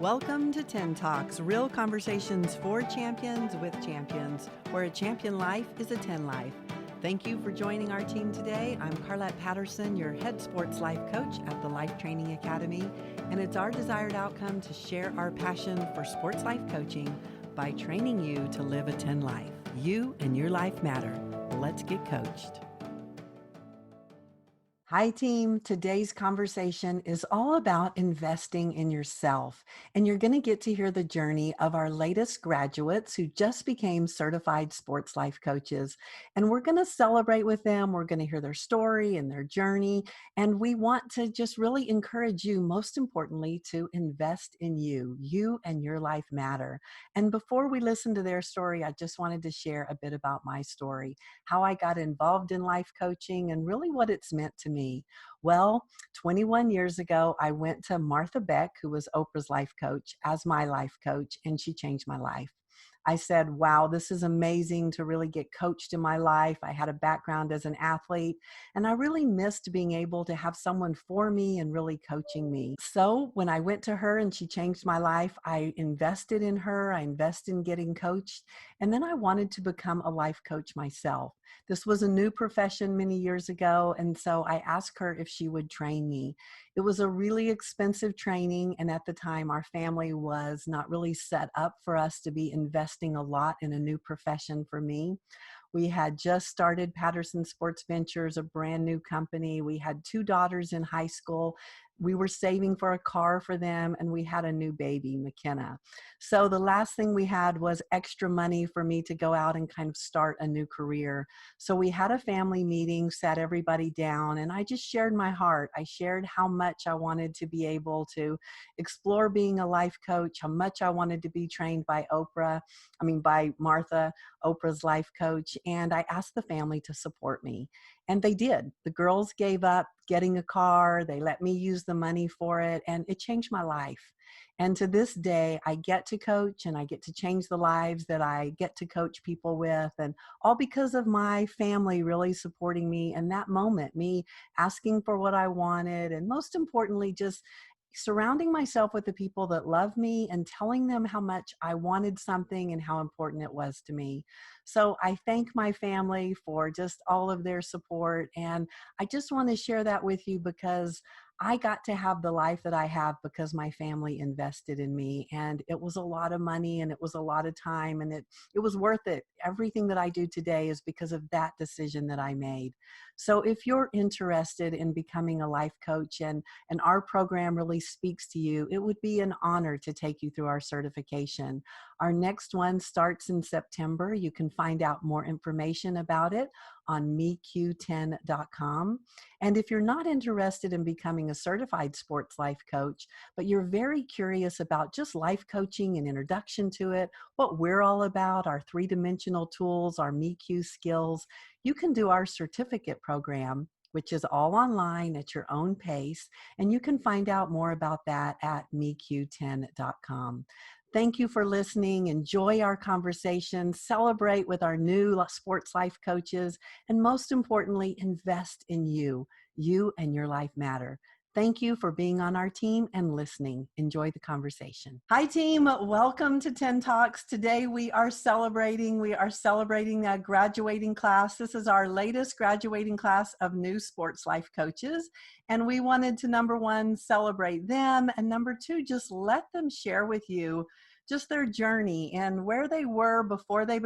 Welcome to 10 Talks, real conversations for champions with champions, where a champion life is a 10 life. Thank you for joining our team today. I'm Carlette Patterson, your head sports life coach at the Life Training Academy, and it's our desired outcome to share our passion for sports life coaching by training you to live a 10 life. You and your life matter. Let's get coached. Hi, team. Today's conversation is all about investing in yourself. And you're going to get to hear the journey of our latest graduates who just became certified sports life coaches. And we're going to celebrate with them. We're going to hear their story and their journey. And we want to just really encourage you, most importantly, to invest in you. You and your life matter. And before we listen to their story, I just wanted to share a bit about my story, how I got involved in life coaching, and really what it's meant to me. Well, 21 years ago, I went to Martha Beck, who was Oprah's life coach, as my life coach, and she changed my life. I said, wow, this is amazing to really get coached in my life. I had a background as an athlete, and I really missed being able to have someone for me and really coaching me. So when I went to her and she changed my life, I invested in her. I invested in getting coached, and then I wanted to become a life coach myself. This was a new profession many years ago, and so I asked her if she would train me. It was a really expensive training, and at the time, our family was not really set up for us to be investing a lot in a new profession for me. We had just started Patterson Sports Ventures, a brand new company. We had two daughters in high school. We were saving for a car for them, and we had a new baby, McKenna. So the last thing we had was extra money for me to go out and kind of start a new career. So we had a family meeting, sat everybody down, and I just shared my heart. I shared how much I wanted to be able to explore being a life coach, how much I wanted to be trained by by Martha, Oprah's life coach, and I asked the family to support me. And they did. The girls gave up getting a car. They let me use the money for it, and it changed my life. And to this day, I get to coach and I get to change the lives that I get to coach people with, and all because of my family really supporting me in that moment, me asking for what I wanted, and most importantly, just surrounding myself with the people that love me and telling them how much I wanted something and how important it was to me. So I thank my family for just all of their support. And I just want to share that with you because I got to have the life that I have because my family invested in me. And it was a lot of money and it was a lot of time, and it was worth it. Everything that I do today is because of that decision that I made. So if you're interested in becoming a life coach and our program really speaks to you, it would be an honor to take you through our certification. Our next one starts in September. You can find out more information about it on meq10.com. And if you're not interested in becoming a certified sports life coach, but you're very curious about just life coaching and introduction to it, what we're all about, our three-dimensional tools, our MEQ skills, you can do our certificate program, which is all online at your own pace. And you can find out more about that at meq10.com. Thank you for listening. Enjoy our conversation. Celebrate with our new sports life coaches. And most importantly, invest in you. You and your life matter. Thank you for being on our team and listening. Enjoy the conversation. Hi, team. Welcome to 10 Talks. Today we are celebrating a graduating class. This is our latest graduating class of new sports life coaches. And we wanted to, number one, celebrate them. And number two, just let them share with you just their journey and where they were before they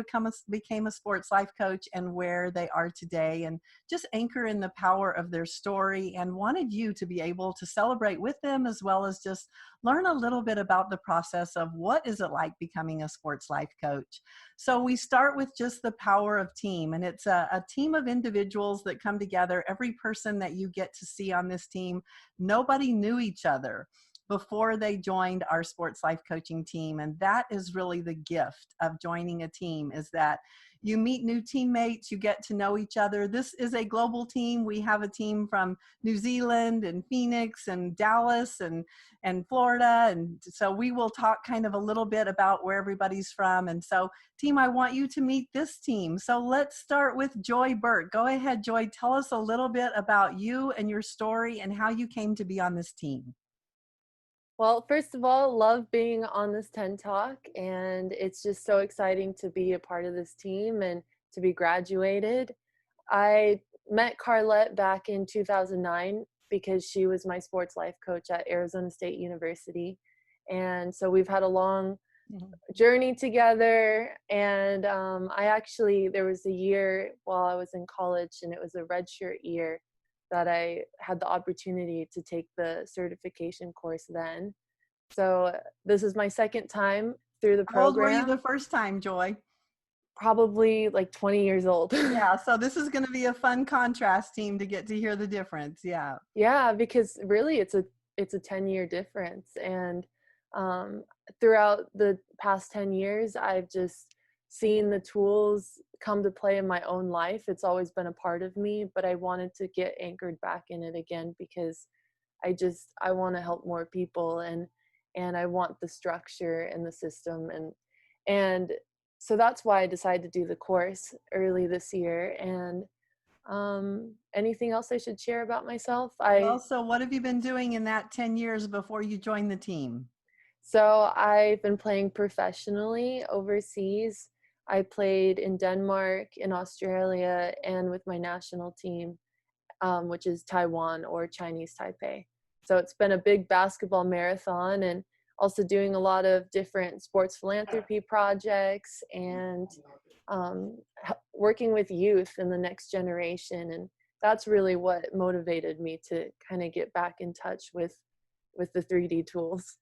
became a sports life coach and where they are today, and just anchor in the power of their story, and wanted you to be able to celebrate with them as well as just learn a little bit about the process of what is it like becoming a sports life coach. So we start with just the power of team, and it's a team of individuals that come together. Every person that you get to see on this team, nobody knew each other before they joined our sports life coaching team. And that is really the gift of joining a team, is that you meet new teammates, you get to know each other. This is a global team. We have a team from New Zealand and Phoenix and Dallas and Florida. And so we will talk kind of a little bit about where everybody's from. And so team, I want you to meet this team. So let's start with Joy Burt. Go ahead, Joy. Tell us a little bit about you and your story and how you came to be on this team. Well, first of all, love being on this 10 Talk, and it's just so exciting to be a part of this team and to be graduated. I met Carlette back in 2009 because she was my sports life coach at Arizona State University. And so we've had a long Mhm. journey together. And there was a year while I was in college, and it was a redshirt year that I had the opportunity to take the certification course then. So this is my second time through the How old were you the program, first time, Joy? probably like 20 years old. Yeah, so this is gonna be a fun contrast team to get to hear the difference, yeah. Yeah, because really it's a 10-year difference. And um, throughout the past 10 years, I've just seen the tools come to play in my own life. It's always been a part of me, but I wanted to get anchored back in it again because I want to help more people, and I want the structure and the system, and so that's why I decided to do the course early this year. And anything else I should share about myself? Well, so what have you been doing in that 10 years before you joined the team? So I've been playing professionally overseas. I played in Denmark, in Australia, and with my national team, which is Taiwan or Chinese Taipei. So it's been a big basketball marathon, and also doing a lot of different sports philanthropy projects and working with youth and the next generation. And that's really what motivated me to kind of get back in touch with the 3D tools.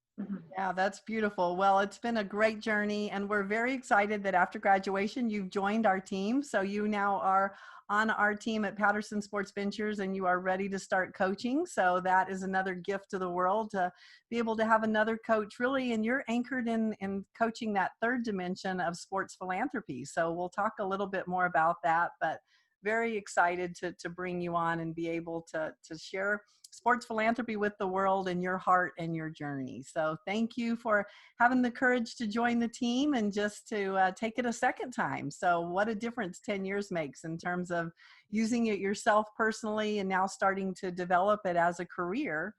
Yeah, that's beautiful. Well, it's been a great journey, and we're very excited that after graduation, you've joined our team. So you now are on our team at Patterson Sports Ventures, and you are ready to start coaching. So that is another gift to the world to be able to have another coach, really. And you're anchored in coaching that third dimension of sports philanthropy. So we'll talk a little bit more about that, but very excited to bring you on and be able to share sports philanthropy with the world and your heart and your journey. So thank you for having the courage to join the team and just to take it a second time. So what a difference 10 years makes in terms of using it yourself personally and now starting to develop it as a career,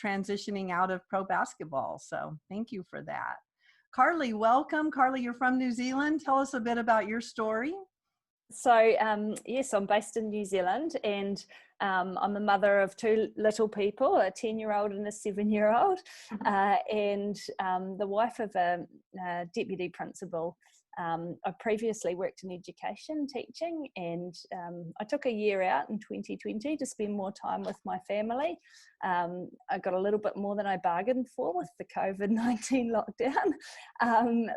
transitioning out of pro basketball. So thank you for that. Carly, welcome. Carly, you're from New Zealand. Tell us a bit about your story. So yes, I'm based in New Zealand, and I'm a mother of two little people, a 10-year-old and a 7-year-old, and the wife of a deputy principal. I previously worked in education teaching, and I took a year out in 2020 to spend more time with my family. I got a little bit more than I bargained for with the COVID-19 lockdown.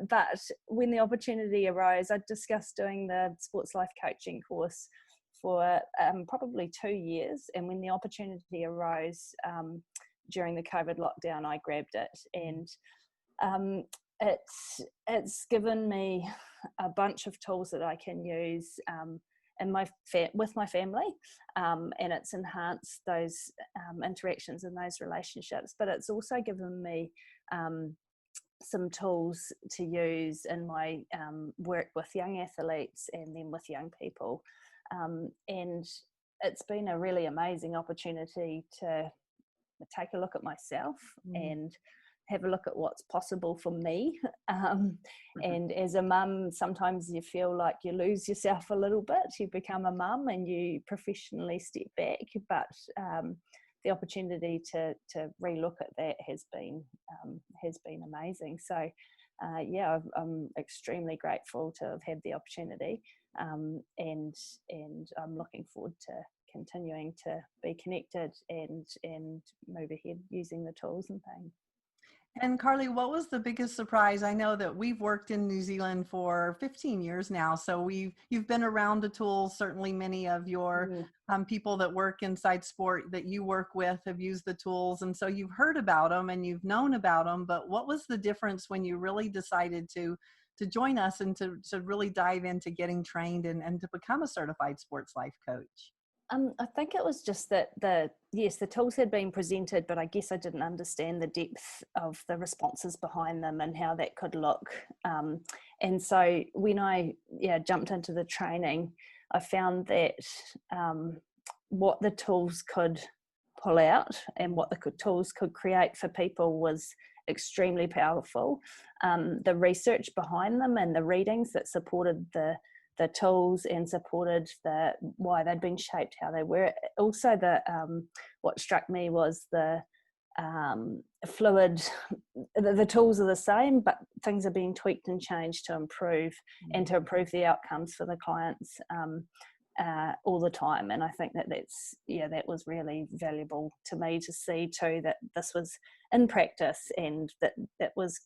But when the opportunity arose, I discussed doing the sports life coaching course for probably 2 years. And when the opportunity arose during the COVID lockdown, I grabbed it. And um, it's given me a bunch of tools that I can use with my family, and it's enhanced those interactions and those relationships. But it's also given me some tools to use in my work with young athletes and then with young people. And it's been a really amazing opportunity to take a look at myself and have a look at what's possible for me. And as a mum, sometimes you feel like you lose yourself a little bit. You become a mum and you professionally step back, but the opportunity to relook at that has been amazing. So yeah, I'm extremely grateful to have had the opportunity, and I'm looking forward to continuing to be connected and move ahead using the tools and things. And Carly, what was the biggest surprise? I know that we've worked in New Zealand for 15 years now, so you've been around the tools. Certainly, many of your people that work inside sport that you work with have used the tools, and so you've heard about them and you've known about them. But what was the difference when you really decided to join us and to really dive into getting trained and to become a certified sports life coach? I think it was just that the tools had been presented, but I guess I didn't understand the depth of the responses behind them and how that could look. And so when I jumped into the training, I found that what the tools could pull out and what the tools could create for people was extremely powerful. The research behind them and the readings that supported the tools and supported why they'd been shaped how they were. Also, what struck me was the fluid. The tools are the same, but things are being tweaked and changed to improve and to improve the outcomes for the clients all the time. And I think that was really valuable to me to see too, that this was in practice and that it was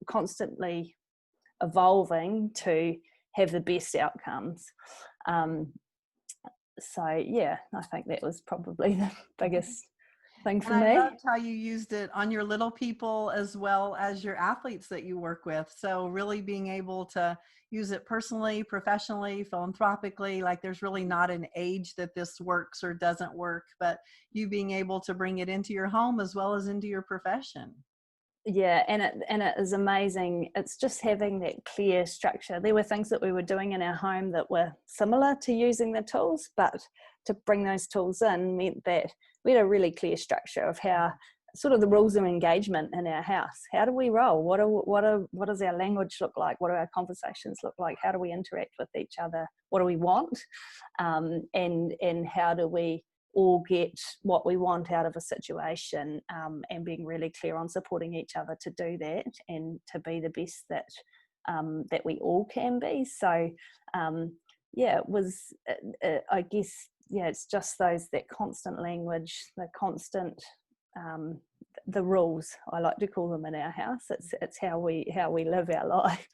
constantly evolving to have the best outcomes. So yeah, I think that was probably the biggest thing for And I me. loved how you used it on your little people as well as your athletes that you work with. So really being able to use it personally, professionally, philanthropically, like there's really not an age that this works or doesn't work, but you being able to bring it into your home as well as into your profession. Yeah, and it is amazing. It's just having that clear structure. There were things that we were doing in our home that were similar to using the tools, but to bring those tools in meant that we had a really clear structure of how sort of the rules of engagement in our house. How do we roll? What does our language look like? What do our conversations look like? How do we interact with each other? What do we want? And how do we all get what we want out of a situation, and being really clear on supporting each other to do that and to be the best that we all can be. So yeah, it was I guess, yeah, it's just that constant language, the constant the rules, I like to call them, in our house. It's how we live our life.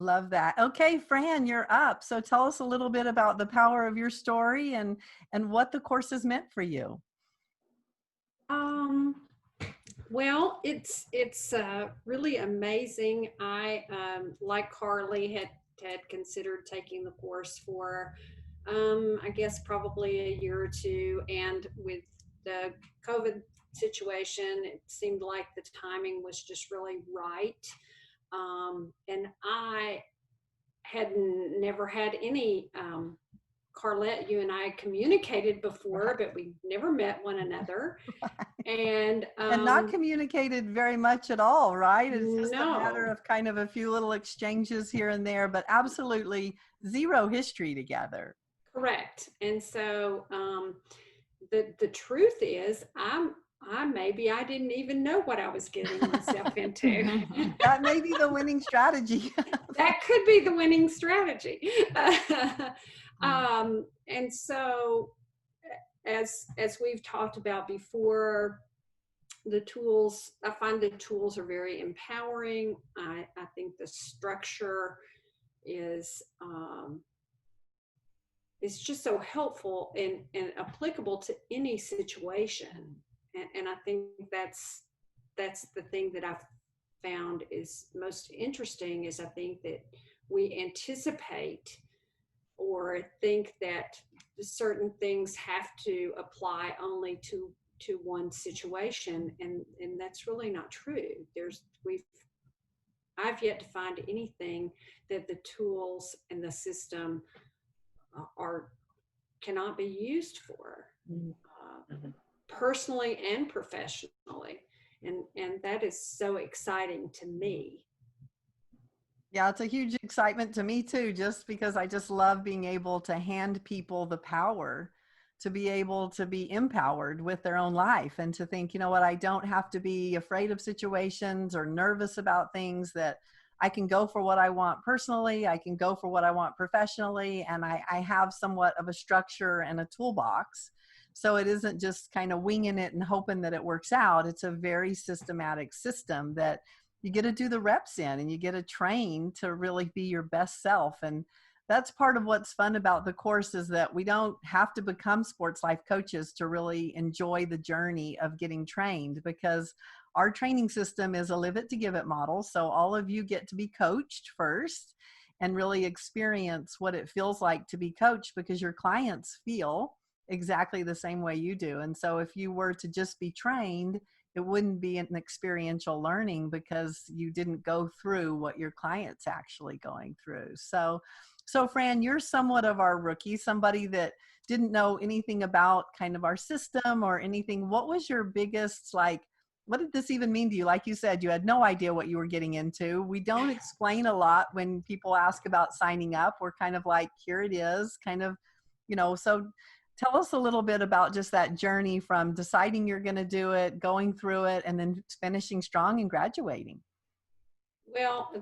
Love that. Okay, Fran, you're up. So tell us a little bit about the power of your story and what the course has meant for you. Um, well, it's really amazing. I like Carly had considered taking the course for I guess probably a year or two, and with the COVID situation, it seemed like the timing was just really right. And I had never had any Carlette, you and I communicated before, but we never met one another. And not communicated very much at all, right? It's just a matter no, of kind of a few little exchanges here and there, but absolutely zero history together. correct. And so the truth is, maybe I didn't even know what I was getting myself into. That may be the winning strategy. That could be the winning strategy. And so, as we've talked about before, the tools, I find the tools are very empowering. I think the structure is just so helpful and applicable to any situation. And I think that's the thing that I've found is most interesting, is I think that we anticipate or think that certain things have to apply only to one situation, and that's really not true. I've yet to find anything that the tools and the system are cannot be used for, personally and professionally, and that is so exciting to me. Yeah, it's a huge excitement to me too, just because I just love being able to hand people the power to be able to be empowered with their own life and to think, you know what, I don't have to be afraid of situations or nervous about things, that I can go for what I want personally, I can go for what I want professionally, and I have somewhat of a structure and a toolbox. So it isn't just kind of winging it and hoping that it works out. It's a very systematic system that you get to do the reps in, and you get to train to really be your best self. And that's part of what's fun about the course, is that we don't have to become sports life coaches to really enjoy the journey of getting trained, because our training system is a live it to give it model. So all of you get to be coached first and really experience what it feels like to be coached, because your clients feel exactly the same way you do. And so if you were to just be trained, it wouldn't be an experiential learning, because you didn't go through what your client's actually going through. So So Fran, you're somewhat of our rookie, somebody that didn't know anything about kind of our system or anything. What was your biggest, like, what did this even mean to you? Like you said, you had no idea what you were getting into. We don't explain a lot when people ask about signing up. We're kind of like, here it is, kind of, so tell us a little bit about just that journey from deciding you're going to do it, going through it, and then finishing strong and graduating. Well,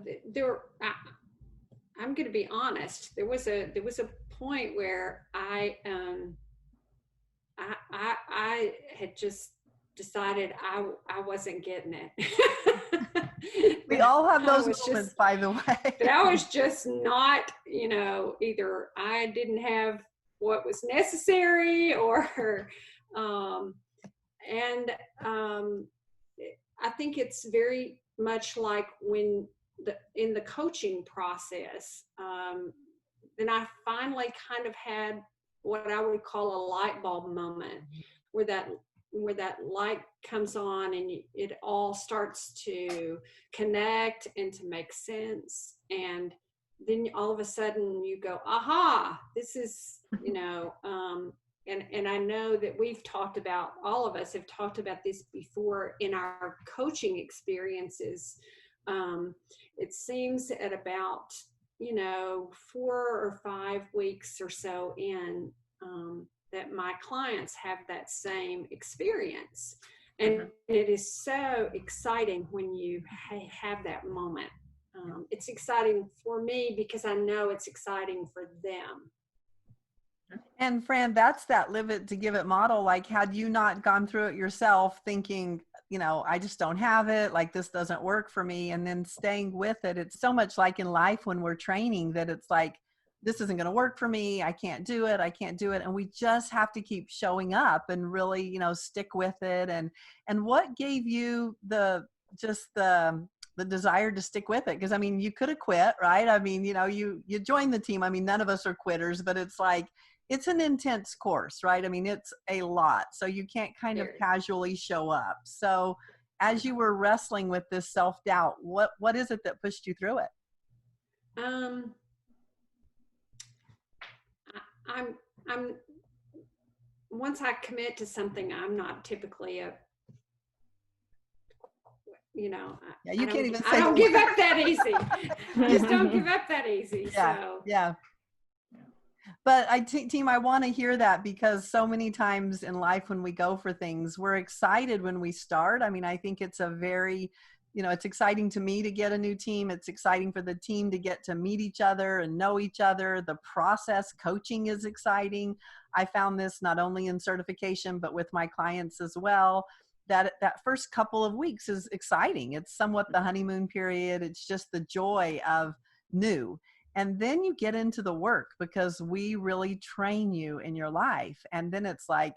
I'm going to be honest. There was a point where I had just decided I wasn't getting it. We all have I those was moments, just by the But I way. was just not, either I didn't have what was necessary, or um, and I think it's very much like when in the coaching process, then I finally kind of had what I would call a light bulb moment, where that light comes on and it all starts to connect and to make sense. And then all of a sudden you go, aha, this is, and I know that all of us have talked about this before in our coaching experiences. It seems at about, 4 or 5 weeks or so in, that my clients have that same experience. And it is so exciting when you have that moment. It's exciting for me because I know it's exciting for them. And Fran, that's that live it to give it model. Like, had you not gone through it yourself thinking, I just don't have it, like this doesn't work for me, and then staying with it, it's so much like in life when we're training that it's like, this isn't going to work for me. I can't do it. I can't do it. And we just have to keep showing up and really, stick with it. And what gave you the desire to stick with it? Because I mean, you could have quit, right? I mean, you joined the team. I mean, none of us are quitters, but it's like, it's an intense course, right? I mean, it's a lot. So you can't kind of casually show up. So as you were wrestling with this self-doubt, what is it that pushed you through it? Um, I'm, I'm, once I commit to something, I'm not typically Yeah, you can't even I say don't the give word. up that easy. I just don't give up that easy. Yeah, So yeah. But team, I want to hear that, because so many times in life when we go for things, we're excited when we start. I mean, I think it's a very, it's exciting to me to get a new team. It's exciting for the team to get to meet each other and know each other. The process coaching is exciting. I found this not only in certification, but with my clients as well. That first couple of weeks is exciting. It's somewhat the honeymoon period. It's just the joy of new. And then you get into the work, because we really train you in your life. And then it's like,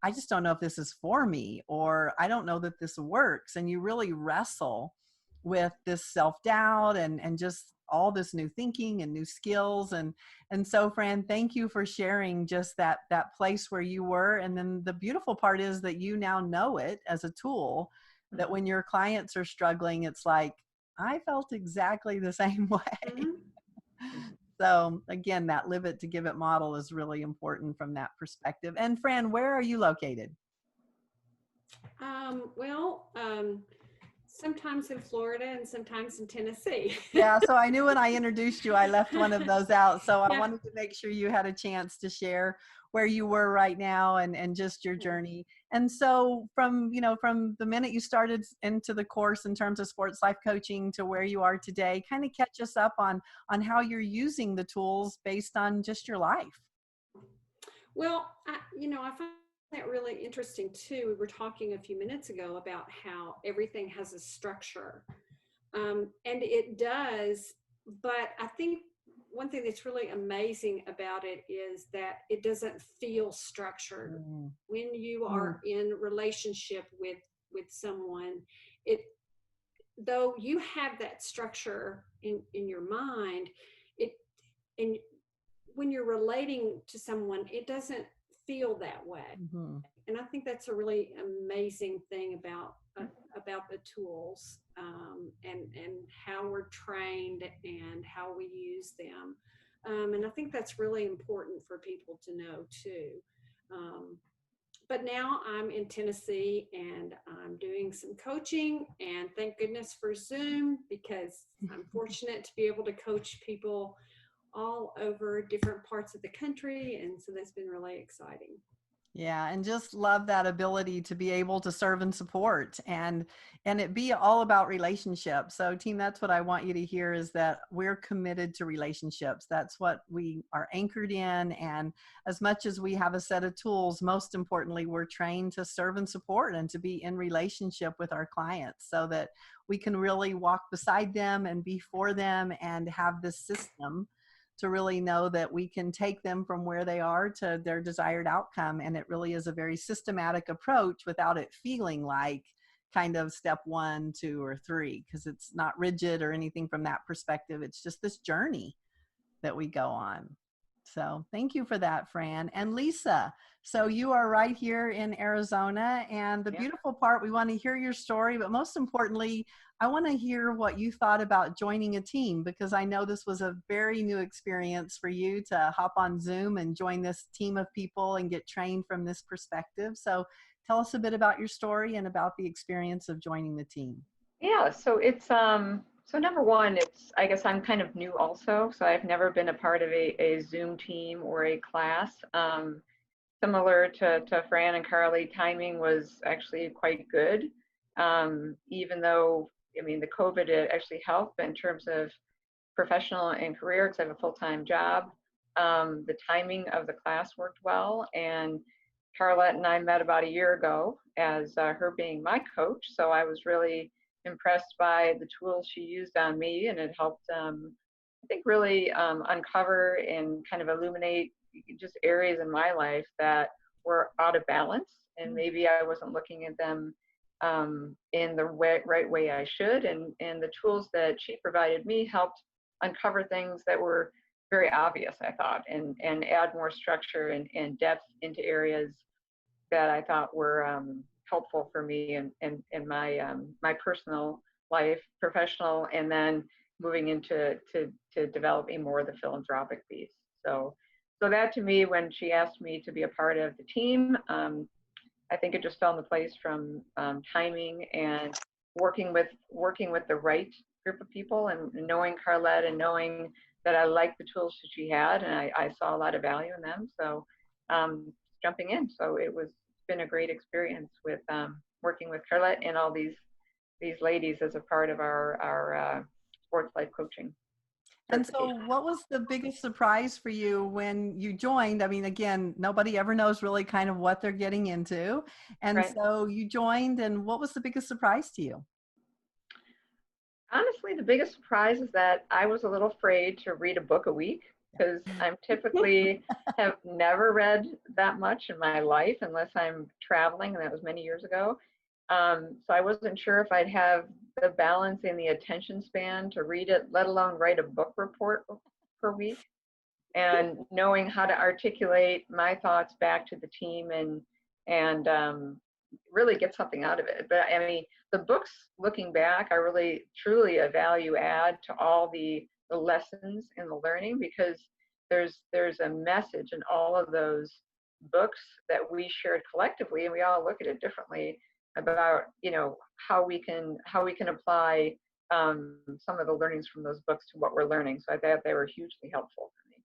I just don't know if this is for me, or I don't know that this works. And you really wrestle with this self-doubt and just all this new thinking and new skills. And so Fran, thank you for sharing just that place where you were. And then the beautiful part is that you now know it as a tool, that when your clients are struggling, it's like, I felt exactly the same way. mm-hmm. So again, that live it to give it model is really important from that perspective. And Fran, where are you located? Well, sometimes in Florida and sometimes in Tennessee. Yeah, so I knew when I introduced you, I left one of those out. So I Yeah. wanted to make sure you had a chance to share where you were right now and just your journey. And so from the minute you started into the course in terms of sports life coaching to where you are today, kind of catch us up on how you're using the tools based on just your life. Well, I find that really interesting too. We were talking a few minutes ago about how everything has a structure. And it does, but I think one thing that's really amazing about it is that it doesn't feel structured. When you are in relationship with someone, it though you have that structure in your mind, it and when you're relating to someone, it doesn't feel that way. Mm-hmm. And I think that's a really amazing thing about the tools, and how we're trained and how we use them. And I think that's really important for people to know too. Um, but now I'm in Tennessee and I'm doing some coaching, and thank goodness for Zoom, because I'm fortunate to be able to coach people all over different parts of the country. And so that's been really exciting. Yeah, and just love that ability to be able to serve and support and it be all about relationships. So team, that's what I want you to hear, is that we're committed to relationships. That's what we are anchored in, and as much as we have a set of tools, most importantly, we're trained to serve and support and to be in relationship with our clients so that we can really walk beside them and be for them and have this system to really know that we can take them from where they are to their desired outcome. And it really is a very systematic approach without it feeling like kind of step 1, 2, or 3, because it's not rigid or anything from that perspective. It's just this journey that we go on. So thank you for that, Fran. And Lisa, so you are right here in Arizona, and the beautiful part, we want to hear your story, but most importantly, I want to hear what you thought about joining a team, because I know this was a very new experience for you to hop on Zoom and join this team of people and get trained from this perspective. So tell us a bit about your story and about the experience of joining the team. Yeah, so it's so number one, it's, I guess I'm kind of new also, so I've never been a part of a Zoom team or a class. Similar to Fran and Carly, timing was actually quite good. Even though, I mean, the COVID it actually helped in terms of professional and career, because I have a full-time job. The timing of the class worked well, and Carlette and I met about a year ago as her being my coach. So I was really impressed by the tools she used on me, and it helped, I think, really uncover and kind of illuminate just areas in my life that were out of balance, and maybe I wasn't looking at them in the right way I should. And the tools that she provided me helped uncover things that were very obvious, I thought, and add more structure and depth into areas that I thought were helpful for me in my personal life, professional, and then moving into to developing more of the philanthropic piece. So that, to me, when she asked me to be a part of the team, I think it just fell into place from timing and working with the right group of people, and knowing Carlette and knowing that I liked the tools that she had, and I saw a lot of value in them. So jumping in. So it's been a great experience with working with Carlette and all these ladies as a part of our sports life coaching. And so what was the biggest surprise for you when you joined? I mean, again, nobody ever knows really kind of what they're getting into. And Right. so you joined, and what was the biggest surprise to you? Honestly, the biggest surprise is that I was a little afraid to read a book a week, because I'm typically have never read that much in my life unless I'm traveling, and that was many years ago. So I wasn't sure if I'd have the balance and the attention span to read it, let alone write a book report per week, and knowing how to articulate my thoughts back to the team and really get something out of it. But I mean, the books, looking back, are really truly a value add to all the lessons in the learning, because there's a message in all of those books that we shared collectively, and we all look at it differently about, you know, how we can apply some of the learnings from those books to what we're learning. So I thought they were hugely helpful for me.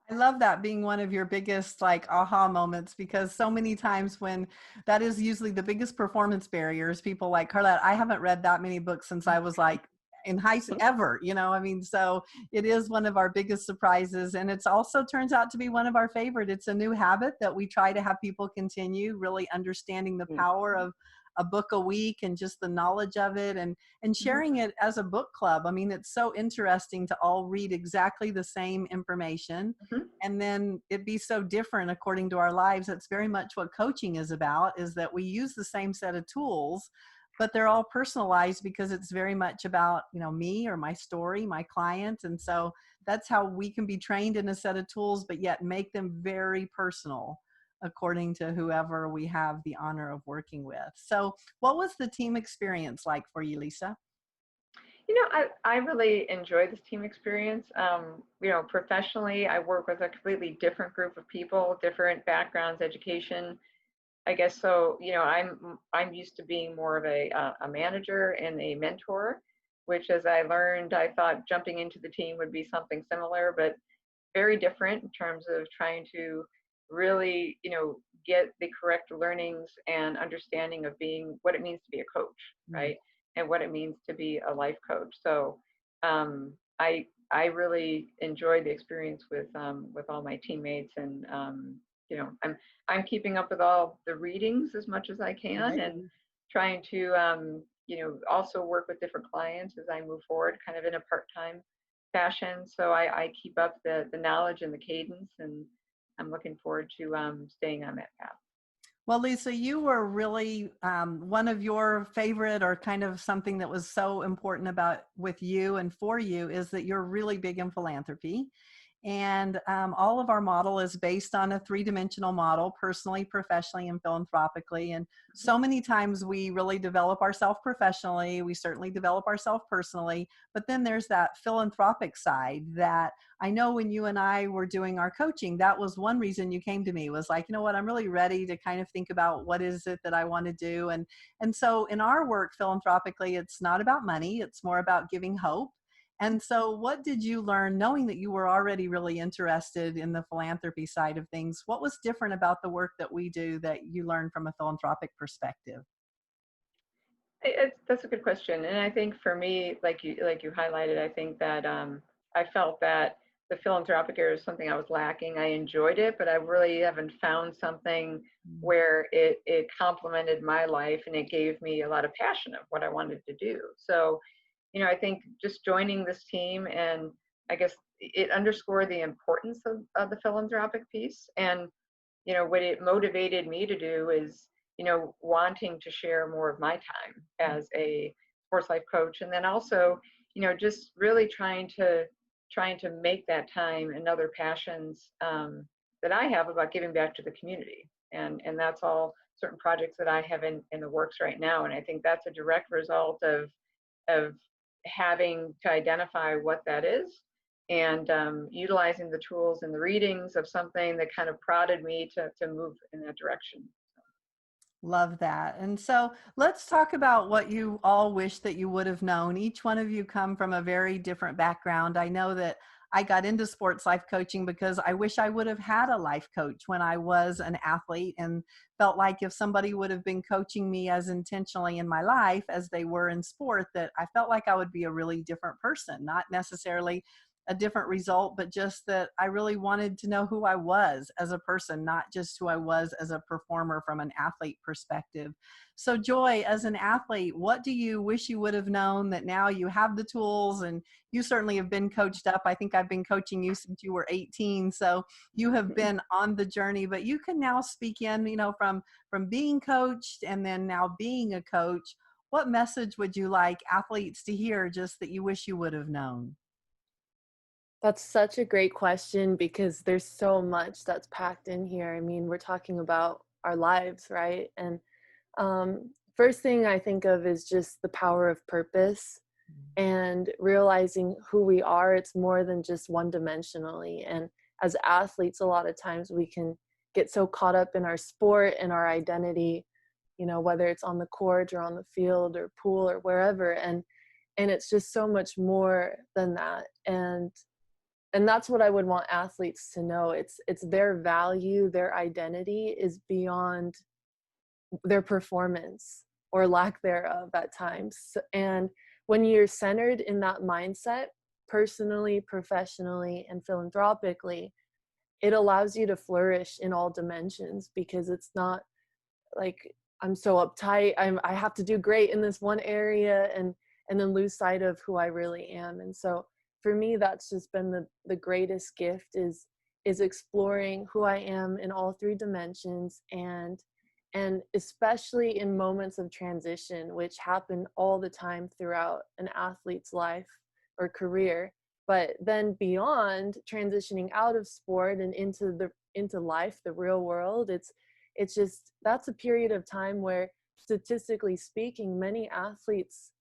I love that being one of your biggest like aha moments, because so many times when that is usually the biggest performance barriers, people like Carlette, I haven't read that many books since I was like in high school ever, you know, I mean, so it is one of our biggest surprises. And it's also turns out to be one of our favorite. It's a new habit that we try to have people continue, really understanding the power of a book a week and just the knowledge of it, and sharing it as a book club. I mean, it's so interesting to all read exactly the same information, and then it be so different according to our lives. That's very much what coaching is about, is that we use the same set of tools, but they're all personalized because it's very much about, you know, me or my story, my client. And so that's how we can be trained in a set of tools, but yet make them very personal according to whoever we have the honor of working with. So what was the team experience like for you, Lisa? I really enjoy this team experience. Professionally, I work with a completely different group of people, different backgrounds, education. I guess so. I'm used to being more of a manager and a mentor, which as I learned, I thought jumping into the team would be something similar, but very different in terms of trying to really, get the correct learnings and understanding of being what it means to be a coach, right? And what it means to be a life coach. So I really enjoyed the experience with all my teammates, and I'm keeping up with all the readings as much as I can, Right. and trying to also work with different clients as I move forward, kind of in a part-time fashion. So I keep up the knowledge and the cadence, and I'm looking forward to staying on that path. Well, Lisa, you were really one of your favorite, or kind of something that was so important about with you and for you, is that you're really big in philanthropy. And all of our model is based on a three-dimensional model: personally, professionally, and philanthropically. And so many times we really develop ourselves professionally, we certainly develop ourselves personally, but then there's that philanthropic side that I know when you and I were doing our coaching, that was one reason you came to me, was like, you know what, I'm really ready to kind of think about what is it that I want to do. And so in our work philanthropically, it's not about money, it's more about giving hope. And so what did you learn, knowing that you were already really interested in the philanthropy side of things? What was different about the work that we do that you learned from a philanthropic perspective? That's a good question, and I think for me, like you highlighted, I think that I felt that the philanthropic area is something I was lacking. I enjoyed it, but I really haven't found something where it complemented my life and it gave me a lot of passion of what I wanted to do. So, I think just joining this team, and I guess it underscored the importance of the philanthropic piece. And what it motivated me to do is, wanting to share more of my time as a sports life coach. And then also, just really trying to make that time and other passions that I have about giving back to the community. And that's all certain projects that I have in the works right now. And I think that's a direct result of having to identify what that is, and utilizing the tools and the readings of something that kind of prodded me to move in that direction. Love that. And so let's talk about what you all wish that you would have known. Each one of you come from a very different background. I know that I got into sports life coaching because I wish I would have had a life coach when I was an athlete, and felt like if somebody would have been coaching me as intentionally in my life as they were in sport, that I felt like I would be a really different person, not necessarily a different result, but just that I really wanted to know who I was as a person, not just who I was as a performer from an athlete perspective. So Joy, as an athlete, what do you wish you would have known that now you have the tools, and you certainly have been coached up? I think I've been coaching you since you were 18. So you have been on the journey, but you can now speak in, from being coached and then now being a coach. What message would you like athletes to hear, just that you wish you would have known? That's such a great question because there's so much that's packed in here. I mean, we're talking about our lives, right? And first thing I think of is just the power of purpose and realizing who we are. It's more than just one dimensionally. And as athletes, a lot of times we can get so caught up in our sport and our identity, whether it's on the court or on the field or pool or wherever. And it's just so much more than that. And that's what I would want athletes to know. It's their value, their identity is beyond their performance or lack thereof at times. And when you're centered in that mindset, personally, professionally, and philanthropically, it allows you to flourish in all dimensions, because it's not like I'm so uptight, I have to do great in this one area and then lose sight of who I really am. And so for me, that's just been the greatest gift is exploring who I am in all three dimensions, and especially in moments of transition, which happen all the time throughout an athlete's life or career. But then beyond transitioning out of sport and into life, the real world, it's just, that's a period of time where, statistically speaking, many athletes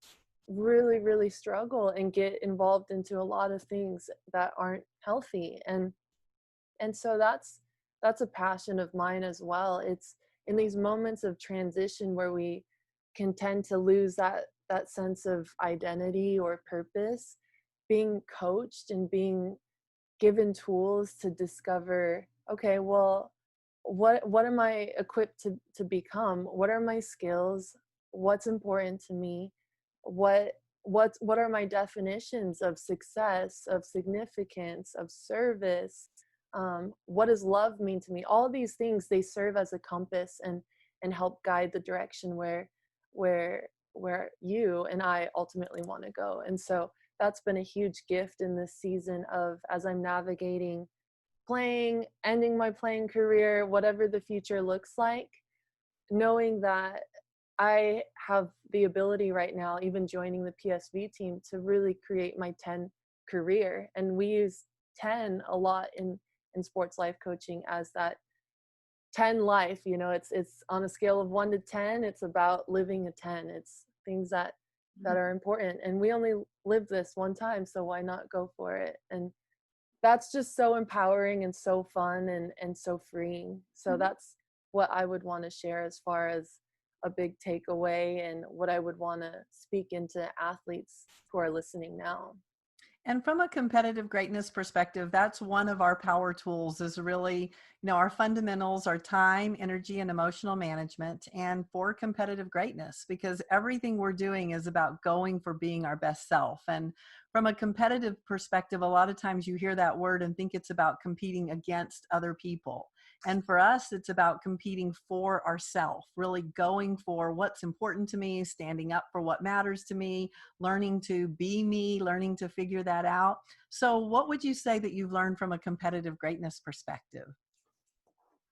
really, really struggle and get involved into a lot of things that aren't healthy. And so that's a passion of mine as well. It's in these moments of transition where we can tend to lose that sense of identity or purpose, being coached and being given tools to discover, okay, well, what am I equipped to become? What are my skills? What's important to me? what what are my definitions of success, of significance, of service? What does love mean to me? All these things, they serve as a compass and help guide the direction where you and I ultimately want to go. And so that's been a huge gift in this season of, as I'm navigating playing, ending my playing career, whatever the future looks like, knowing that I have the ability right now, even joining the PSV team, to really create my 10 career. And we use 10 a lot in sports life coaching as that 10 life. You know, it's on a scale of 1 to 10, it's about living a 10. It's things that are important. And we only live this one time, so why not go for it? And that's just so empowering and so fun and so freeing. So that's what I would want to share as far as a big takeaway, and what I would want to speak into athletes who are listening now. And from a competitive greatness perspective, that's one of our power tools, is really, our fundamentals are time, energy, and emotional management, and for competitive greatness, because everything we're doing is about going for being our best self. And from a competitive perspective, a lot of times you hear that word and think it's about competing against other people. And for us, it's about competing for ourselves, really going for what's important to me, standing up for what matters to me, learning to be me, learning to figure that out. So what would you say that you've learned from a competitive greatness perspective?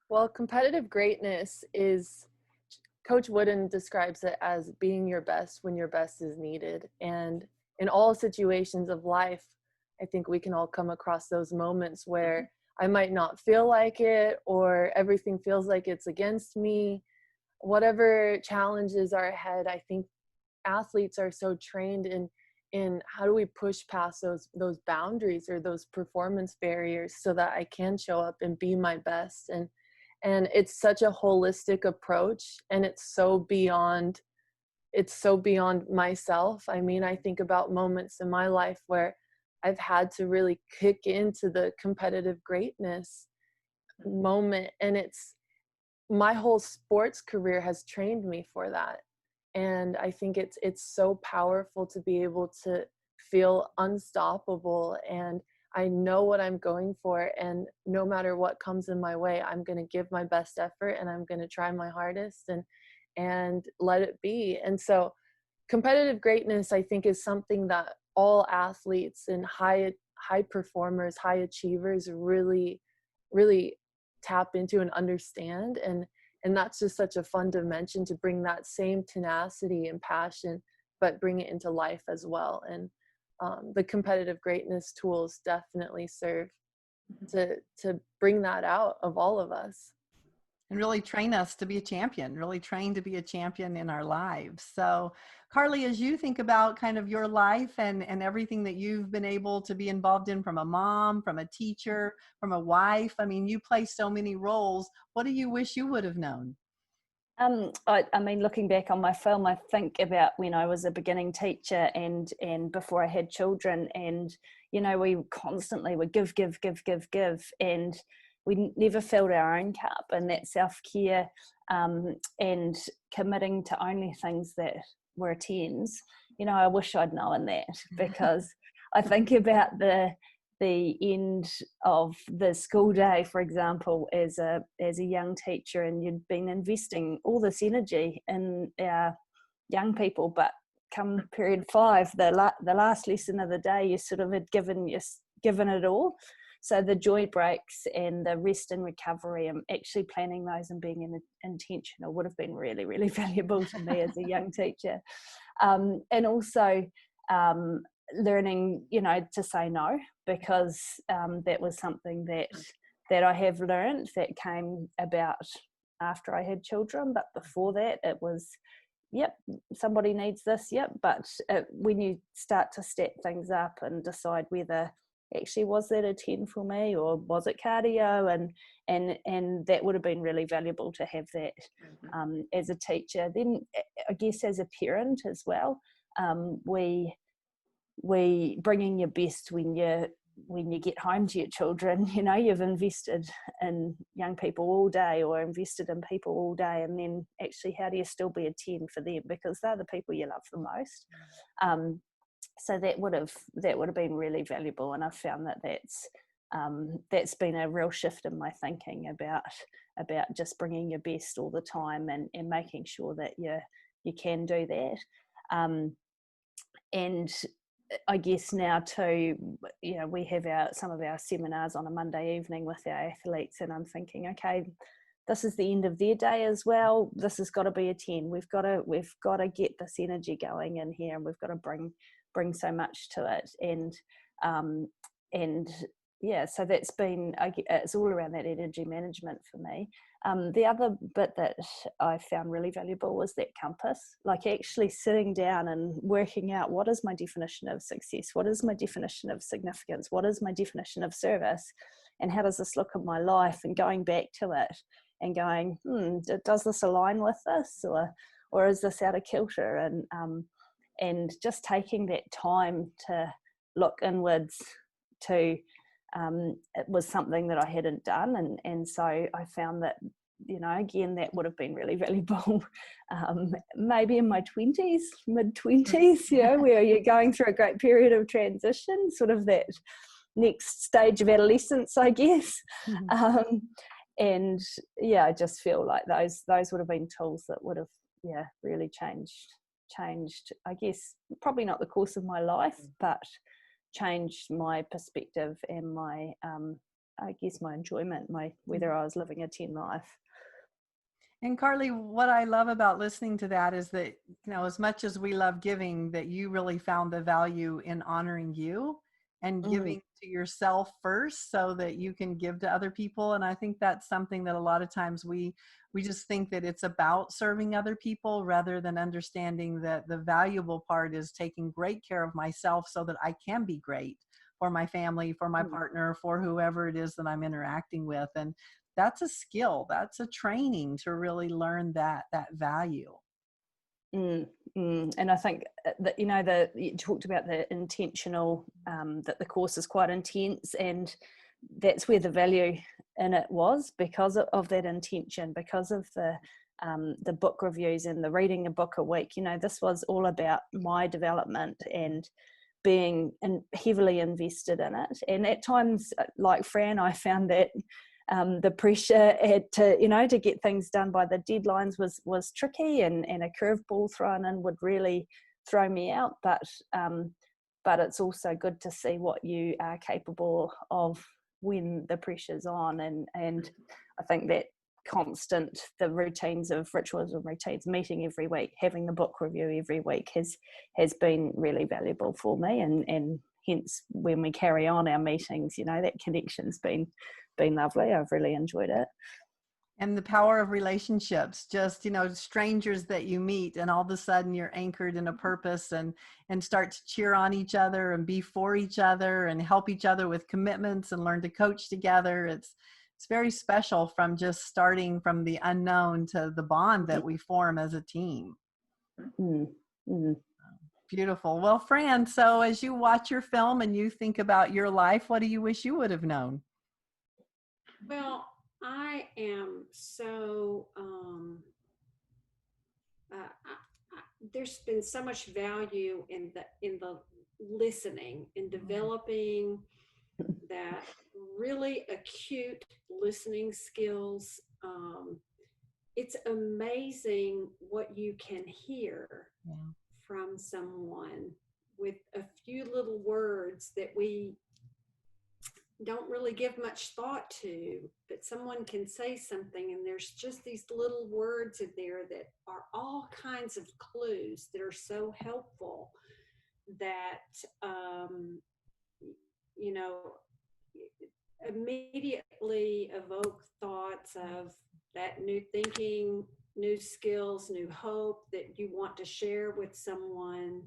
Well, competitive greatness is, Coach Wooden describes it as being your best when your best is needed. And in all situations of life, I think we can all come across those moments where I might not feel like it, or everything feels like it's against me. Whatever challenges are ahead, I think athletes are so trained in how do we push past those boundaries or those performance barriers so that I can show up and be my best. And it's such a holistic approach, and it's so beyond myself. I mean, I think about moments in my life where I've had to really kick into the competitive greatness moment, and it's my whole sports career has trained me for that. And I think it's so powerful to be able to feel unstoppable, and I know what I'm going for, and no matter what comes in my way, I'm going to give my best effort, and I'm going to try my hardest and let it be. And so competitive greatness, I think, is something that all athletes and high performers, high achievers really tap into and understand. And that's just such a fun dimension to bring that same tenacity and passion, but bring it into life as well. And the competitive greatness tools definitely serve to bring that out of all of us. And really train us to be a champion, really train to be a champion in our lives. So Carly, as you think about kind of your life and everything that you've been able to be involved in, from a mom, from a teacher, from a wife, I mean, you play so many roles. What do you wish you would have known? I mean, looking back on my film, I think about when I was a beginning teacher and before I had children, and we constantly would give, and we never filled our own cup. And that self-care and committing to only things that were tens, I wish I'd known that, because I think about the end of the school day, for example, as a young teacher, and you'd been investing all this energy in our young people, but come period 5, the last lesson of the day, you sort of had given it all. So the joy breaks and the rest and recovery, and actually planning those and being intentional would have been really, really valuable to me as a young teacher. And also learning, to say no, because that was something that I have learned that came about after I had children. But before that, it was, yep, somebody needs this, yep. But when you start to stack things up and decide whether actually was that a 10 for me or was it cardio, and that would have been really valuable to have that as a teacher. Then I guess as a parent as well, we bringing your best when you get home to your children. You know, you've invested in young people all day or invested in people all day, and then actually how do you still be a 10 for them, because they're the people you love the most. So that would have been really valuable, and I've found that that's been a real shift in my thinking about just bringing your best all the time, and making sure that you can do that. And I guess now too, you know, we have some of our seminars on a Monday evening with our athletes, and I'm thinking, okay, this is the end of their day as well. This has got to be a 10. We've got to get this energy going in here, and we've got to bring so much to it. And yeah, so that's been, it's all around that energy management for me. The other bit that I found really valuable was that compass, like actually sitting down and working out, what is my definition of success? What is my definition of significance? What is my definition of service? And how does this look in my life? And going back to it and going, does this align with this, or is this out of kilter? And just taking that time to look inwards to, it was something that I hadn't done. And so I found that, you know, again, that would have been really valuable, maybe in my 20s, mid-20s, you know, where you're going through a great period of transition, sort of that next stage of adolescence, I guess. And yeah, I just feel like those would have been tools that would have, really changed, I guess, probably not the course of my life, but changed my perspective and my, I guess, my enjoyment, whether I was living a 10 life. And Carly, what I love about listening to that is that, you know, as much as we love giving, that you really found the value in honoring you and giving to yourself first so that you can give to other people. And I think that's something that a lot of times we just think that it's about serving other people rather than understanding that the valuable part is taking great care of myself so that I can be great for my family, for my partner, for whoever it is that I'm interacting with. And that's a skill, that's a training to really learn that value. And I think that, you know, you talked about the intentional, that the course is quite intense, and that's where the value in it was, because of that intention, because of the book reviews and the reading a book a week. You know, this was all about my development and being heavily invested in it. And at times, like Fran, I found that the pressure to get things done by the deadlines was tricky, and a curveball thrown in would really throw me out. But it's also good to see what you are capable of when the pressure's on, and I think that the routines of rituals and routines, meeting every week, having the book review every week has been really valuable for me, and hence when we carry on our meetings, you know, that connection's been lovely. I've really enjoyed it. And the power of relationships, just, you know, strangers that you meet and all of a sudden you're anchored in a purpose and start to cheer on each other and be for each other and help each other with commitments and learn to coach together. It's very special, from just starting from the unknown to the bond that we form as a team. Beautiful. Well, Fran, so as you watch your film and you think about your life, what do you wish you would have known? Well, I am so, there's been so much value in the listening, in developing that really acute listening skills. It's amazing what you can hear from someone with a few little words that we don't really give much thought to, but someone can say something and there's just these little words in there that are all kinds of clues that are so helpful that, you know, immediately evoke thoughts of that new thinking new skills, new hope that you want to share with someone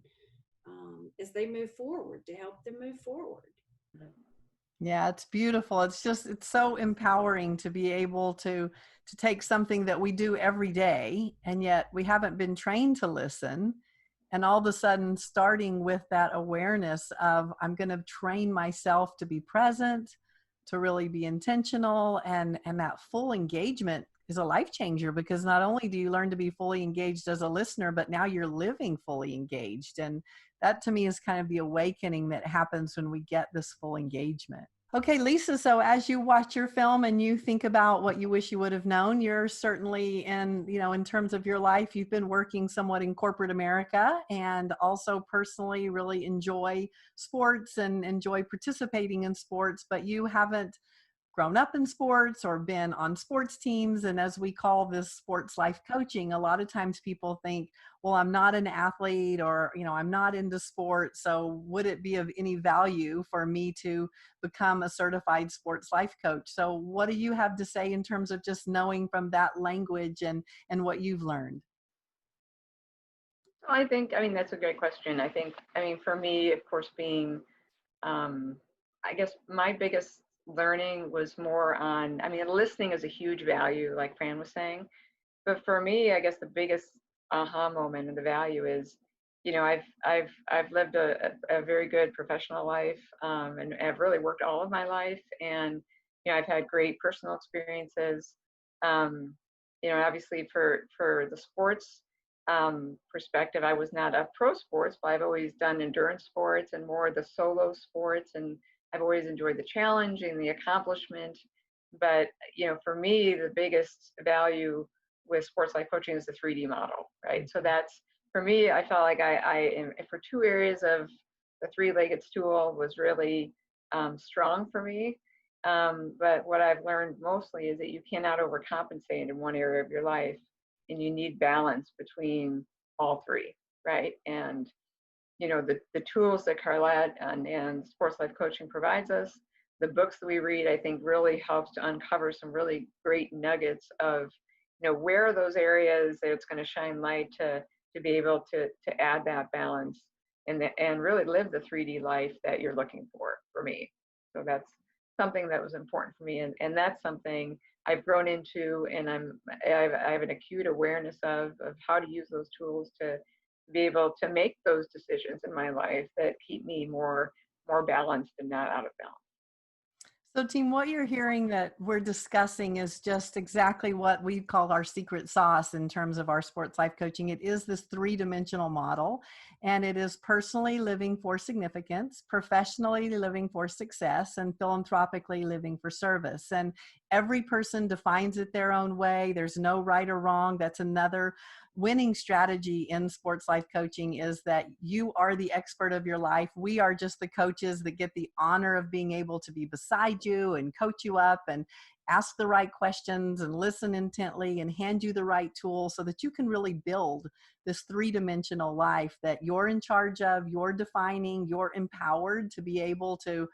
as they move forward, to help them move forward. Yeah, it's beautiful. It's so empowering to be able to take something that we do every day, and yet we haven't been trained to listen. And all of a sudden, starting with that awareness of, I'm going to train myself to be present, to really be intentional, and that full engagement is a life changer, because not only do you learn to be fully engaged as a listener, but now you're living fully engaged. And that to me is kind of the awakening that happens when we get this full engagement. Okay, Lisa, so as you watch your film and you think about what you wish you would have known, you're certainly in terms of your life, you've been working somewhat in corporate America, and also personally really enjoy sports and enjoy participating in sports, but you haven't grown up in sports or been on sports teams. And as we call this sports life coaching, a lot of times people think, well, I'm not an athlete, or, I'm not into sports. So would it be of any value for me to become a certified sports life coach? So what do you have to say in terms of just knowing from that language and what you've learned? I mean, that's a great question. I mean, for me, of course, being, I guess my biggest learning was more on, I mean, listening is a huge value, like Fran was saying. But for me, I guess the biggest aha moment and the value is, I've lived a very good professional life, and I've really worked all of my life, and I've had great personal experiences. Um, Obviously for the sports perspective, I was not a pro sports, but I've always done endurance sports and more of the solo sports, and I've always enjoyed the challenge and the accomplishment. But for me, the biggest value with sports life coaching is the 3D model, right? So that's, for me, I felt like I am, for two areas of the three-legged stool was really strong for me. But what I've learned mostly is that you cannot overcompensate in one area of your life, and you need balance between all three, right? And the tools that Carlette and Sports Life Coaching provides us, the books that we read, I think really helps to uncover some really great nuggets of, where are those areas that it's going to shine light to be able to add that balance and really live the 3D life that you're looking for me. So that's something that was important for me, and that's something I've grown into, and I have an acute awareness of how to use those tools to be able to make those decisions in my life that keep me more balanced and not out of balance. So, team, what you're hearing that we're discussing is just exactly what we call our secret sauce in terms of our sports life coaching. It is this three-dimensional model, and it is personally living for significance, professionally living for success, and philanthropically living for service. And every person defines it their own way. There's no right or wrong. That's another winning strategy in sports life coaching, is that you are the expert of your life. We are just the coaches that get the honor of being able to be beside you and coach you up and ask the right questions and listen intently and hand you the right tools so that you can really build this three-dimensional life that you're in charge of, you're defining, you're empowered to be able to,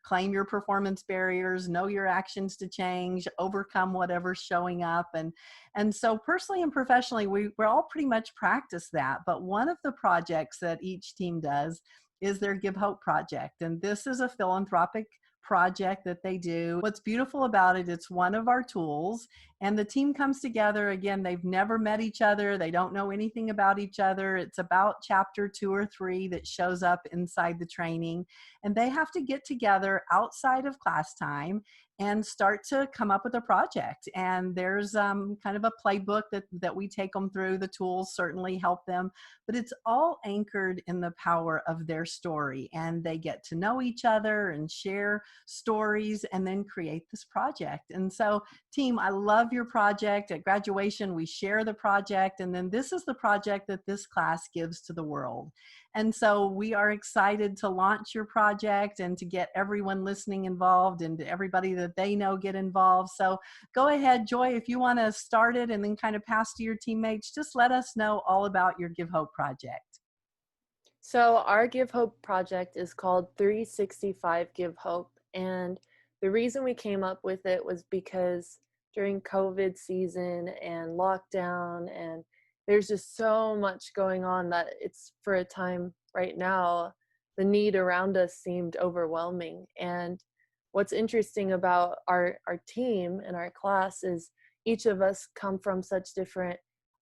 claim your performance barriers, know your actions to change, overcome whatever's showing up. And so personally and professionally, we're all pretty much practice that. But one of the projects that each team does is their Give Hope project. And this is a philanthropic project that they do. What's beautiful about it, it's one of our tools, and the team comes together. Again, they've never met each other. They don't know anything about each other. It's about chapter 2 or 3 that shows up inside the training, and they have to get together outside of class time and start to come up with a project. And there's kind of a playbook that we take them through. The tools certainly help them, but it's all anchored in the power of their story. And they get to know each other and share stories and then create this project. And so, team, I love your project. At graduation, we share the project. And then this is the project that this class gives to the world. And so we are excited to launch your project and to get everyone listening involved, and to everybody that they know get involved. So go ahead, Joy, if you want to start it and then kind of pass to your teammates, just let us know all about your Give Hope project. So our Give Hope project is called 365 Give Hope. And the reason we came up with it was because during COVID season and lockdown, and there's just so much going on that it's, for a time right now, the need around us seemed overwhelming. And what's interesting about our team and our class is each of us come from such different,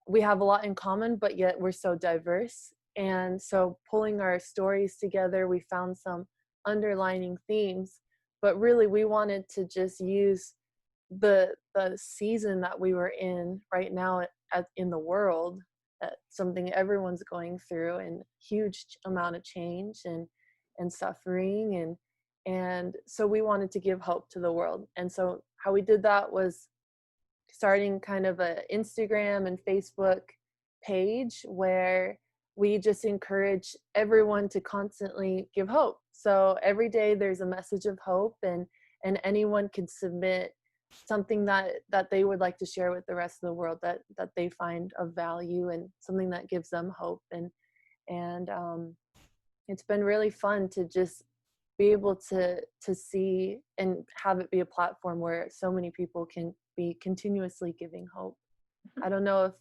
we have a lot in common, but yet we're so diverse. And so pulling our stories together, we found some underlining themes, but really we wanted to just use the season that we were in right now in the world, something everyone's going through, and huge amount of change and suffering, and so we wanted to give hope to the world. And so how we did that was starting kind of a Instagram and Facebook page where we just encourage everyone to constantly give hope. So every day there's a message of hope, and anyone can submit something that they would like to share with the rest of the world that they find of value and something that gives them hope. And it's been really fun to just be able to see and have it be a platform where so many people can be continuously giving hope. I don't know if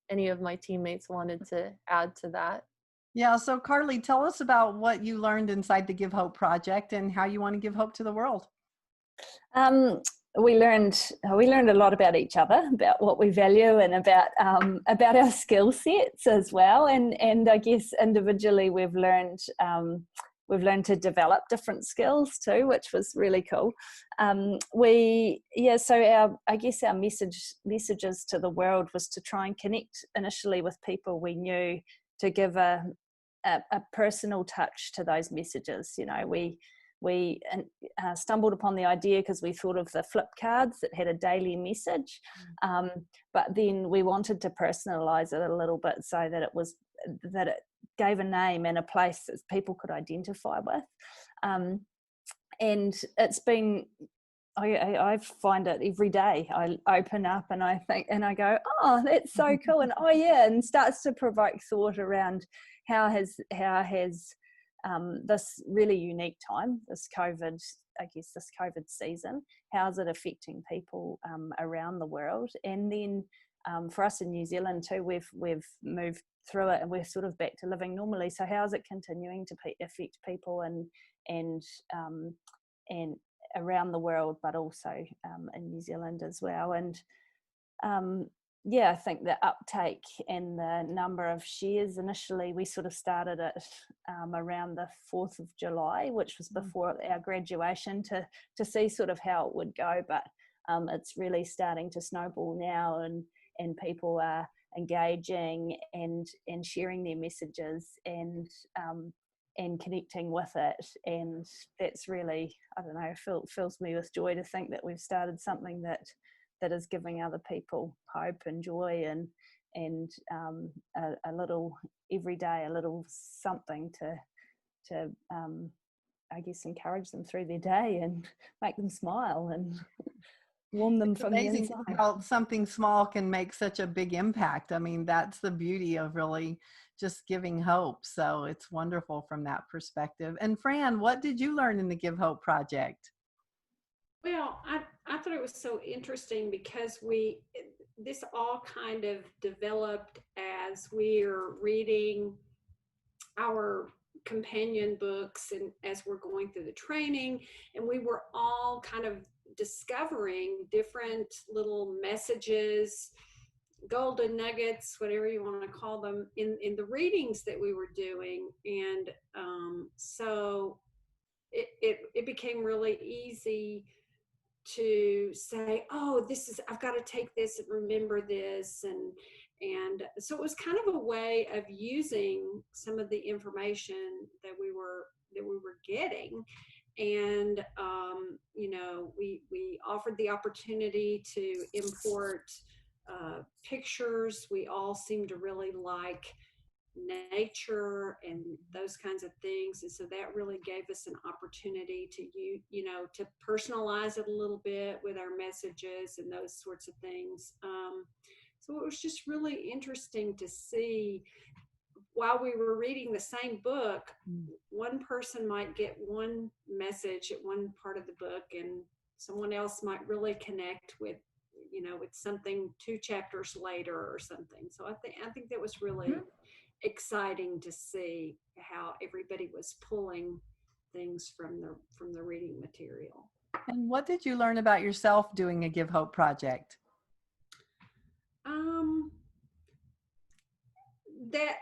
any of my teammates wanted to add to that. Yeah, so Carly, tell us about what you learned inside the Give Hope Project and how you want to give hope to the world. Um, we learned a lot about each other, about what we value, and about our skill sets as well. And I guess individually we've learned to develop different skills too, which was really cool. So our messages to the world was to try and connect initially with people we knew, to give a personal touch to those messages. You know, we stumbled upon the idea because we thought of the flip cards that had a daily message, but then we wanted to personalize it a little bit so that it gave a name and a place that people could identify with. And it's been, I find it every day. I open up and I think, and I go, oh, that's so cool. And oh yeah, and starts to provoke thought around how has this really unique time, this COVID season, how's it affecting people around the world? And then for us in New Zealand too, we've moved through it and we're sort of back to living normally. So how is it continuing to affect people and around the world, but also in New Zealand as well? And I think the uptake and the number of shares, initially we sort of started it around the 4th of July, which was before our graduation, to see sort of how it would go. But it's really starting to snowball now, and people are engaging and sharing their messages and connecting with it. And that's really, I don't know, fills me with joy to think that we've started something that is giving other people hope and joy and a little every day, a little something to I guess encourage them through their day and make them smile and warm them from the Amazing inside. how something small can make such a big impact. I mean, that's the beauty of really just giving hope. So it's wonderful from that perspective. And Fran, what did you learn in the Give Hope Project? Well, I thought it was so interesting because this all kind of developed as we are reading our companion books and as we're going through the training, and we were all kind of discovering different little messages, golden nuggets, whatever you want to call them, in the readings that we were doing. And so it became really easy to say, oh, I've got to take this and remember this. And so it was kind of a way of using some of the information that we were getting. And we offered the opportunity to import pictures. We all seem to really like nature and those kinds of things, and so that really gave us an opportunity to to personalize it a little bit with our messages and those sorts of things. So it was just really interesting to see, while we were reading the same book, one person might get one message at one part of the book and someone else might really connect with it's something 2 chapters later or something. So I think that was really Mhm. exciting to see how everybody was pulling things from the reading material. And what did you learn about yourself doing a Give Hope project? Um, that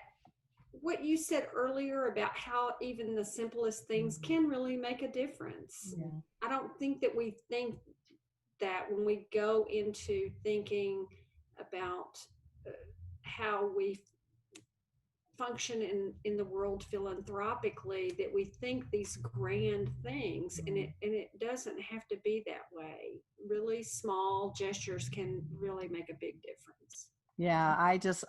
what you said earlier about how even the simplest things can really make a difference. Yeah. I don't think that we think that when we go into thinking about uh, how we function in the world philanthropically, that we think these grand things, and it doesn't have to be that way. Really small gestures can really make a big difference. Yeah,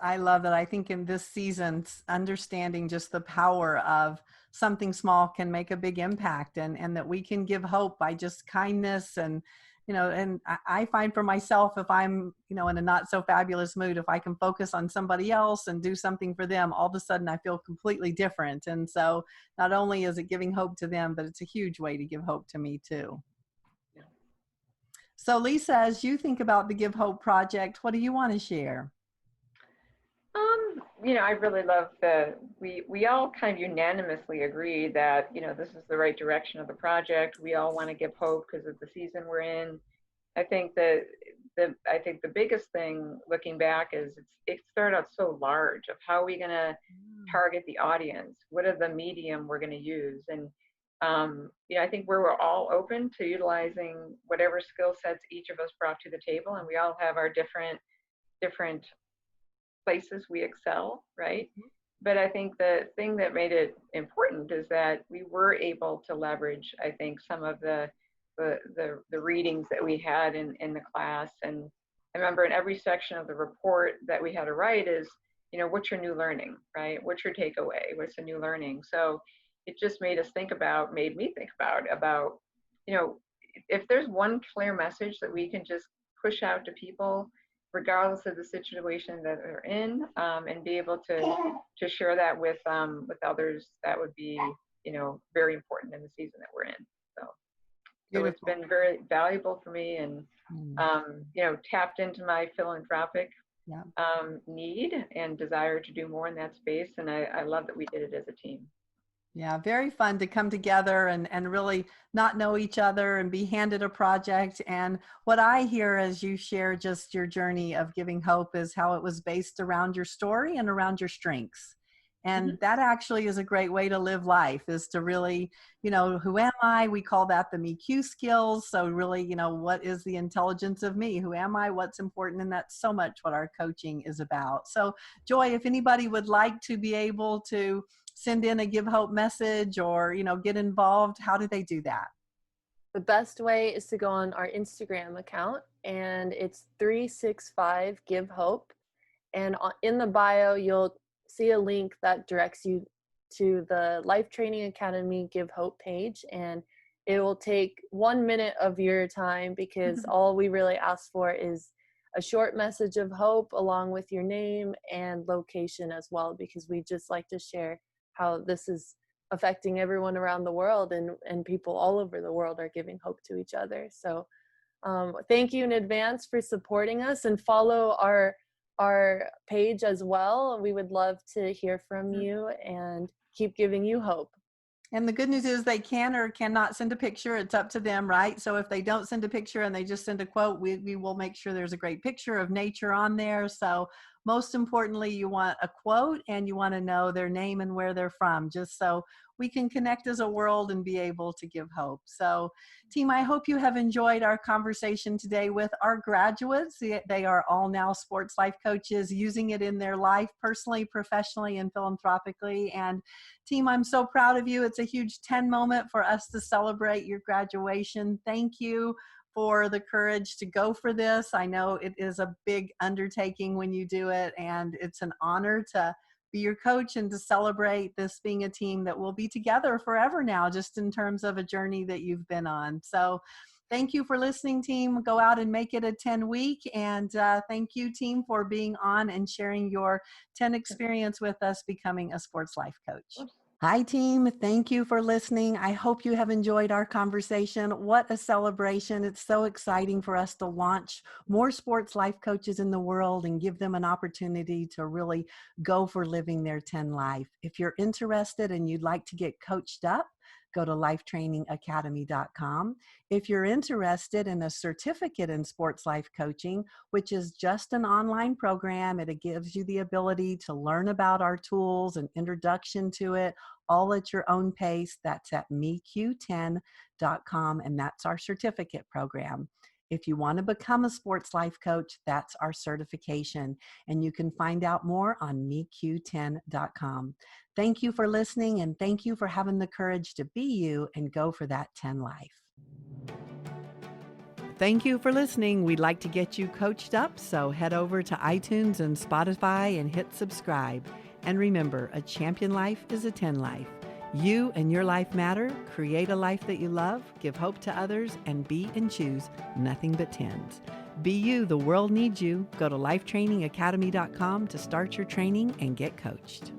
I love that. I think in this season, understanding just the power of something small can make a big impact, and that we can give hope by just kindness. And, and I find for myself, if I'm, in a not so fabulous mood, if I can focus on somebody else and do something for them, all of a sudden I feel completely different. And so not only is it giving hope to them, but it's a huge way to give hope to me too. Yeah. So Lisa, as you think about the Give Hope project, what do you want to share? I really love we all kind of unanimously agree that, this is the right direction of the project. We all want to give hope because of the season we're in. I think that the biggest thing looking back is it started out so large of how are we going to target the audience? What are the medium we're going to use? And, I think we're all open to utilizing whatever skill sets each of us brought to the table. And we all have our different places we excel, right? But I think the thing that made it important is that we were able to leverage, I think, some of the readings that we had in the class. And I remember in every section of the report that we had to write is, what's your new learning, right? What's your takeaway? What's the new learning? So it just made me think about, if there's one clear message that we can just push out to people, regardless of the situation that they're in, and be able to share that with others, that would be, very important in the season that we're in. So it's Beautiful. been very valuable for me, and tapped into my philanthropic Yeah. need and desire to do more in that space. And I love that we did it as a team. Yeah, very fun to come together and really not know each other and be handed a project. And what I hear as you share just your journey of giving hope is how it was based around your story and around your strengths. And that actually is a great way to live life, is to really, who am I? We call that the me Q skills. So really, what is the intelligence of me? Who am I? What's important? And that's so much what our coaching is about. So Joy, if anybody would like to be able to send in a Give Hope message or, get involved, how do they do that? The best way is to go on our Instagram account, and it's 365 Give Hope. And in the bio, you'll see a link that directs you to the Life Training Academy Give Hope page. And it will take 1 minute of your time, because all we really ask for is a short message of hope along with your name and location as well, because we just like to share how this is affecting everyone around the world, and people all over the world are giving hope to each other. So thank you in advance for supporting us, and follow our page as well. We would love to hear from you and keep giving you hope. And the good news is they can or cannot send a picture. It's up to them, right? So if they don't send a picture and they just send a quote, we will make sure there's a great picture of nature on there. So most importantly, you want a quote and you want to know their name and where they're from, just so we can connect as a world and be able to give hope. So team, I hope you have enjoyed our conversation today with our graduates. They are all now sports life coaches, using it in their life personally, professionally, and philanthropically. And team, I'm so proud of you. It's a huge 10 moment for us to celebrate your graduation. Thank you for the courage to go for this. I know it is a big undertaking when you do it, and it's an honor to be your coach and to celebrate this being a team that will be together forever now, just in terms of a journey that you've been on. So thank you for listening, team. Go out and make it a 10 week. And thank you, team, for being on and sharing your 10 experience with us becoming a sports life coach. Hi, team. Thank you for listening. I hope you have enjoyed our conversation. What a celebration. It's so exciting for us to launch more sports life coaches in the world and give them an opportunity to really go for living their 10 life. If you're interested and you'd like to get coached up, go to lifetrainingacademy.com. If you're interested in a certificate in sports life coaching, which is just an online program, it gives you the ability to learn about our tools and introduction to it all at your own pace. That's at meq10.com, and that's our certificate program. If you want to become a sports life coach, that's our certification, and you can find out more on meq10.com. Thank you for listening, and thank you for having the courage to be you and go for that 10 life. Thank you for listening. We'd like to get you coached up, so head over to iTunes and Spotify and hit subscribe. And remember, a champion life is a 10 life. You and your life matter. Create a life that you love, give hope to others, and be and choose nothing but 10s. Be you. The world needs you. Go to lifetrainingacademy.com to start your training and get coached.